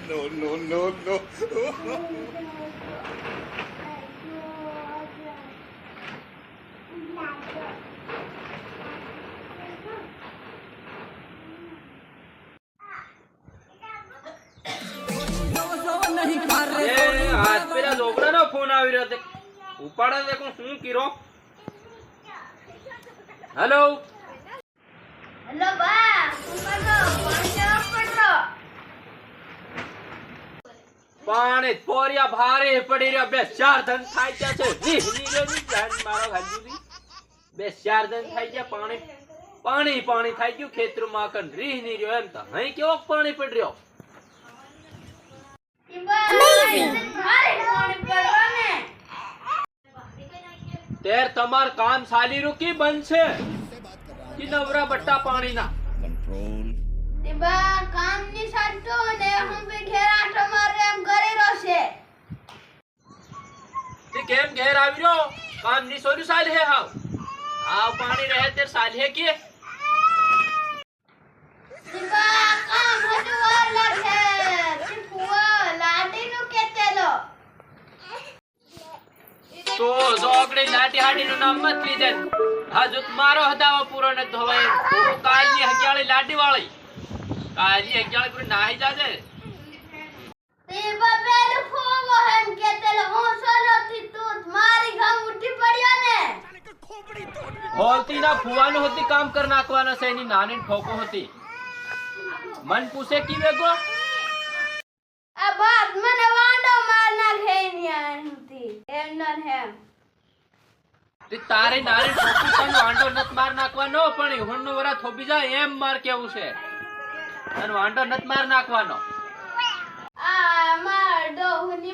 No, no, no, no. આજ પેલા છોકરાનો ફોન આવી રહ્યો છે. ઉપાડે છે કોણ શું કીરો? હેલો હેલો બા ઉપાડો પડો પાણી પોરિયા ભારે પડી રહ્યા. બે ચાર ધન થાય ગયા છે. મારો ગાંધીજી બે ચાર ધન થાય ગયા. પાણી પાણી પાણી થઈ ગયું ખેતરમાં. કન રીહ ની રહ્યો એમ તો અહીં કેવો પાણી પડી રહ્યો. તેર તમાર કામ સાલી રૂકી બંધ છે કે નવરા બટ્ટા પાણી ના કામ ની સાટો ને હું બી ઘેરા તમારે એમ કરી રહ્યો છે. તે કેમ ઘેર આવી રહ્યો? કામ ની સોરી સાલ હે હાવ આવ પાણી રહે તે સાલ હે કે કામ હજુ વાર લાગે. લાડી નું કેતેલો તો જોગડી લાટી હાડી નું નામ મત લીધે. હજુ મારો હદાવો પૂરો ન થવાય. તો કાલની હગિયાળી લાડી વાળી કાલની હગિયાળી પૂરી નાહી જાજે. તે બબેલ ફોવો એમ કેતેલો હું સોનોથી તું મારી ગામ ઉઠી પડ્યો ને હોલતી ના ફુવાનું હતી કામ કર નાખવાના છે. એની નાની ઠોકો હતી. મન પૂછે કી વેગો આ બાપ મને વાંડો માર નાખે ની એમ નન હેમ તે તારે નાની ઠોકી તને વાંડો નત માર નાખવાનો પણ હુણનો વરા થોબી જાય એમ માર કેવું છે. તને વાંડો નત માર નાખવાનો. આ માર ડોહની